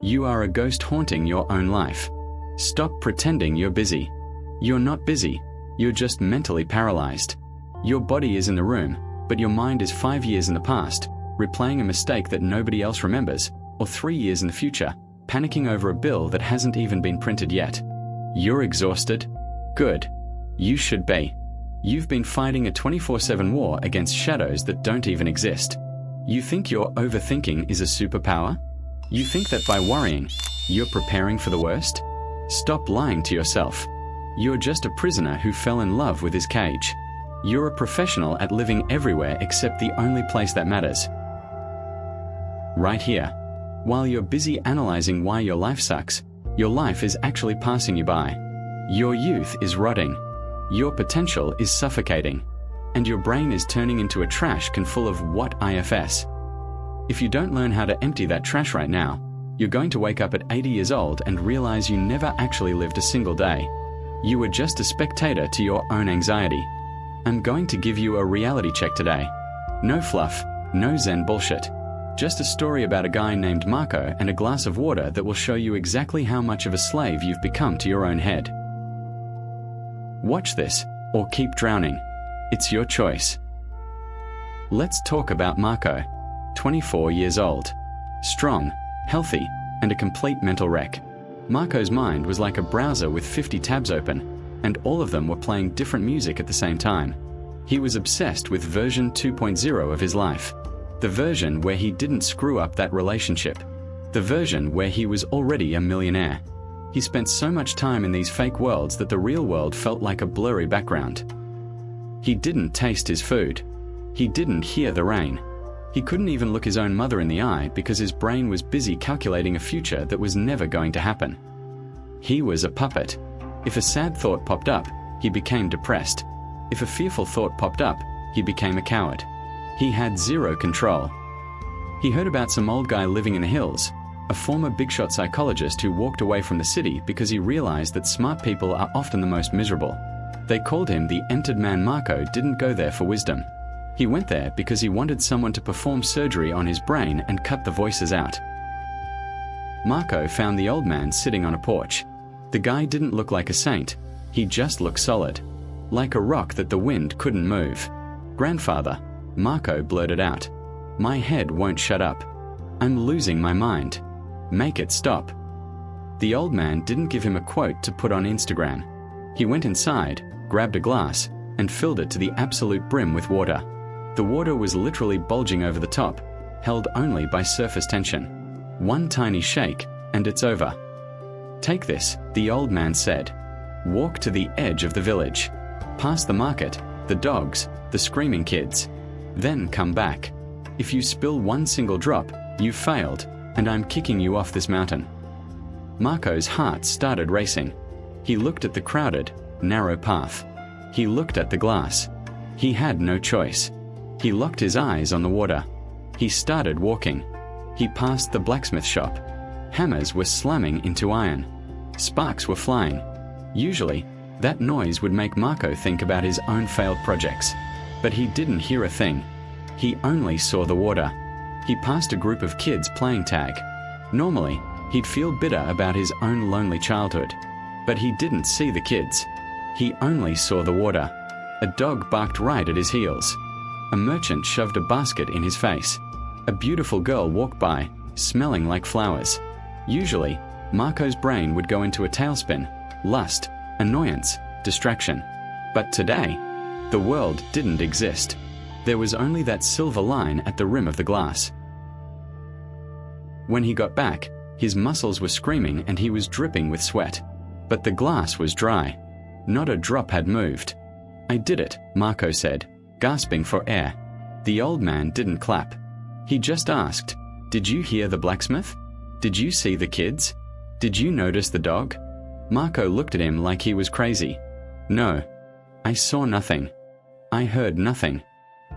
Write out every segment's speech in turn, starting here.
You are a ghost haunting your own life. Stop pretending you're busy. You're not busy. You're just mentally paralyzed. Your body is in the room, but your mind is 5 years in the past, replaying a mistake that nobody else remembers, or 3 years in the future, panicking over a bill that hasn't even been printed yet. You're exhausted? Good. You should be. You've been fighting a 24/7 war against shadows that don't even exist. You think your overthinking is a superpower? You think that by worrying, you're preparing for the worst? Stop lying to yourself. You're just a prisoner who fell in love with his cage. You're a professional at living everywhere except the only place that matters. Right here. While you're busy analyzing why your life sucks, your life is actually passing you by. Your youth is rotting. Your potential is suffocating. And your brain is turning into a trash can full of what ifs. If you don't learn how to empty that trash right now, you're going to wake up at 80 years old and realize you never actually lived a single day. You were just a spectator to your own anxiety. I'm going to give you a reality check today. No fluff, no Zen bullshit. Just a story about a guy named Marco and a glass of water that will show you exactly how much of a slave you've become to your own head. Watch this, or keep drowning. It's your choice. Let's talk about Marco. 24 years old. Strong, healthy, and a complete mental wreck. Marco's mind was like a browser with 50 tabs open, and all of them were playing different music at the same time. He was obsessed with version 2.0 of his life. The version where he didn't screw up that relationship. The version where he was already a millionaire. He spent so much time in these fake worlds that the real world felt like a blurry background. He didn't taste his food. He didn't hear the rain. He couldn't even look his own mother in the eye because his brain was busy calculating a future that was never going to happen. He was a puppet. If a sad thought popped up, he became depressed. If a fearful thought popped up, he became a coward. He had zero control. He heard about some old guy living in the hills, a former big-shot psychologist who walked away from the city because he realized that smart people are often the most miserable. They called him the entered man. Marco didn't go there for wisdom. He went there because he wanted someone to perform surgery on his brain and cut the voices out. Marco found the old man sitting on a porch. The guy didn't look like a saint. He just looked solid. Like a rock that the wind couldn't move. "Grandfather," Marco blurted out. "My head won't shut up. I'm losing my mind. Make it stop." The old man didn't give him a quote to put on Instagram. He went inside, grabbed a glass, and filled it to the absolute brim with water. The water was literally bulging over the top, held only by surface tension. One tiny shake, and it's over. "Take this," the old man said. "Walk to the edge of the village. Past the market, the dogs, the screaming kids. Then come back. If you spill one single drop, you've failed, and I'm kicking you off this mountain." Marco's heart started racing. He looked at the crowded, narrow path. He looked at the glass. He had no choice. He locked his eyes on the water. He started walking. He passed the blacksmith shop. Hammers were slamming into iron. Sparks were flying. Usually, that noise would make Marco think about his own failed projects. But he didn't hear a thing. He only saw the water. He passed a group of kids playing tag. Normally, he'd feel bitter about his own lonely childhood. But he didn't see the kids. He only saw the water. A dog barked right at his heels. A merchant shoved a basket in his face. A beautiful girl walked by, smelling like flowers. Usually, Marco's brain would go into a tailspin, lust, annoyance, distraction. But today, the world didn't exist. There was only that silver line at the rim of the glass. When he got back, his muscles were screaming and he was dripping with sweat. But the glass was dry. Not a drop had moved. "I did it," Marco said, gasping for air. The old man didn't clap. He just asked, "Did you hear the blacksmith? Did you see the kids? Did you notice the dog?" Marco looked at him like he was crazy. "No. I saw nothing. I heard nothing.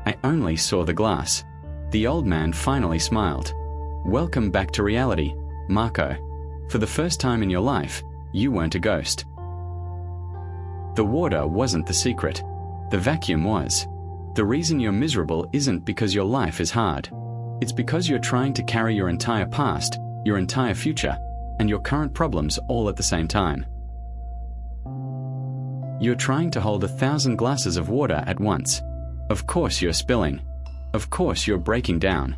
I only saw the glass." The old man finally smiled. "Welcome back to reality, Marco. For the first time in your life, you weren't a ghost." The water wasn't the secret. The vacuum was. The reason you're miserable isn't because your life is hard. It's because you're trying to carry your entire past, your entire future, and your current problems all at the same time. You're trying to hold 1,000 glasses of water at once. Of course you're spilling. Of course you're breaking down.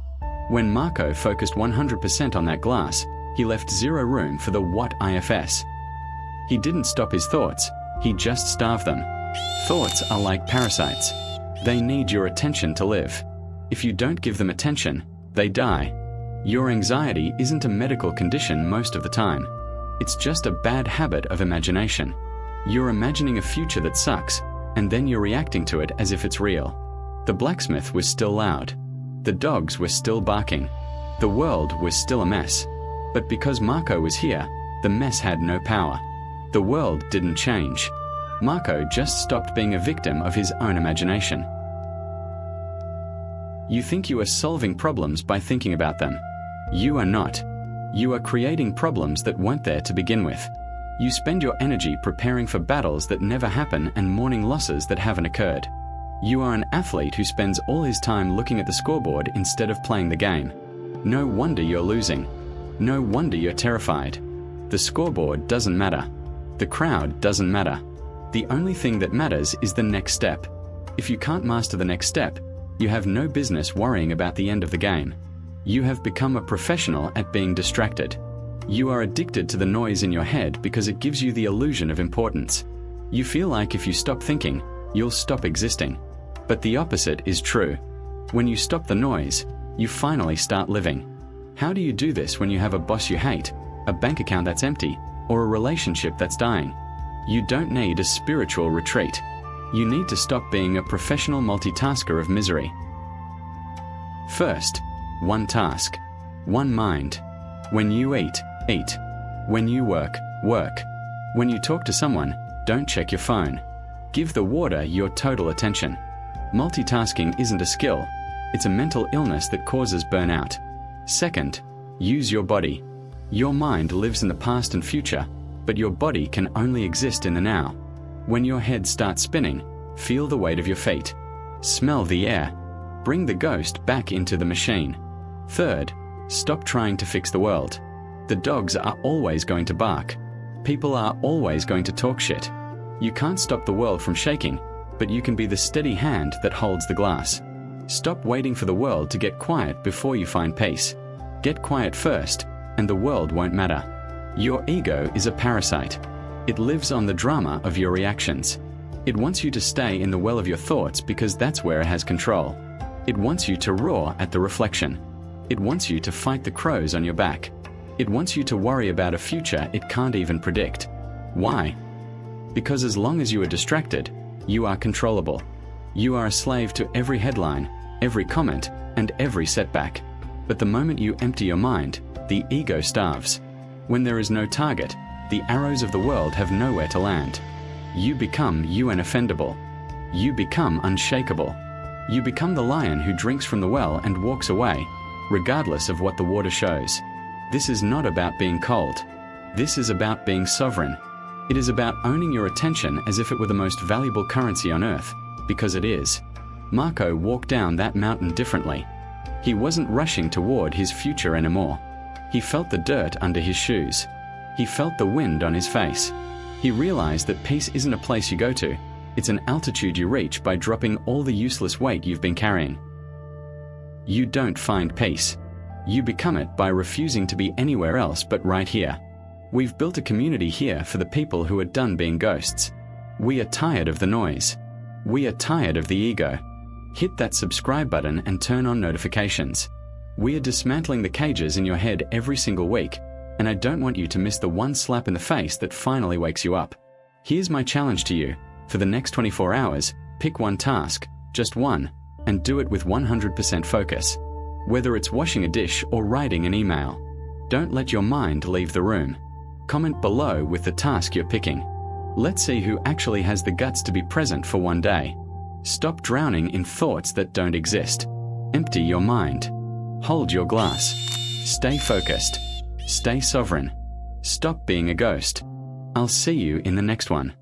When Marco focused 100% on that glass, he left zero room for the what ifs. He didn't stop his thoughts, he just starved them. Thoughts are like parasites. They need your attention to live. If you don't give them attention, they die. Your anxiety isn't a medical condition most of the time. It's just a bad habit of imagination. You're imagining a future that sucks, and then you're reacting to it as if it's real. The blacksmith was still loud. The dogs were still barking. The world was still a mess. But because Marco was here, the mess had no power. The world didn't change. Marco just stopped being a victim of his own imagination. You think you are solving problems by thinking about them. You are not. You are creating problems that weren't there to begin with. You spend your energy preparing for battles that never happen and mourning losses that haven't occurred. You are an athlete who spends all his time looking at the scoreboard instead of playing the game. No wonder you're losing. No wonder you're terrified. The scoreboard doesn't matter. The crowd doesn't matter. The only thing that matters is the next step. If you can't master the next step, you have no business worrying about the end of the game. You have become a professional at being distracted. You are addicted to the noise in your head because it gives you the illusion of importance. You feel like if you stop thinking, you'll stop existing. But the opposite is true. When you stop the noise, you finally start living. How do you do this when you have a boss you hate, a bank account that's empty, or a relationship that's dying? You don't need a spiritual retreat. You need to stop being a professional multitasker of misery. First, one task, one mind. When you eat, eat. When you work, work. When you talk to someone, don't check your phone. Give the water your total attention. Multitasking isn't a skill. It's a mental illness that causes burnout. Second, use your body. Your mind lives in the past and future, but your body can only exist in the now. When your head starts spinning, feel the weight of your feet. Smell the air. Bring the ghost back into the machine. Third, stop trying to fix the world. The dogs are always going to bark. People are always going to talk shit. You can't stop the world from shaking, but you can be the steady hand that holds the glass. Stop waiting for the world to get quiet before you find peace. Get quiet first, and the world won't matter. Your ego is a parasite. It lives on the drama of your reactions. It wants you to stay in the well of your thoughts because that's where it has control. It wants you to roar at the reflection. It wants you to fight the crows on your back. It wants you to worry about a future it can't even predict. Why? Because as long as you are distracted, you are controllable. You are a slave to every headline, every comment, and every setback. But the moment you empty your mind, the ego starves. When there is no target, the arrows of the world have nowhere to land. You become unoffendable. You become unshakable. You become the lion who drinks from the well and walks away, regardless of what the water shows. This is not about being cold. This is about being sovereign. It is about owning your attention as if it were the most valuable currency on earth, because it is. Marco walked down that mountain differently. He wasn't rushing toward his future anymore. He felt the dirt under his shoes. He felt the wind on his face. He realized that peace isn't a place you go to. It's an altitude you reach by dropping all the useless weight you've been carrying. You don't find peace. You become it by refusing to be anywhere else but right here. We've built a community here for the people who are done being ghosts. We are tired of the noise. We are tired of the ego. Hit that subscribe button and turn on notifications. We are dismantling the cages in your head every single week, and I don't want you to miss the one slap in the face that finally wakes you up. Here's my challenge to you. For the next 24 hours, pick one task, just one, and do it with 100% focus. Whether it's washing a dish or writing an email. Don't let your mind leave the room. Comment below with the task you're picking. Let's see who actually has the guts to be present for one day. Stop drowning in thoughts that don't exist. Empty your mind. Hold your glass. Stay focused. Stay sovereign. Stop being a ghost. I'll see you in the next one.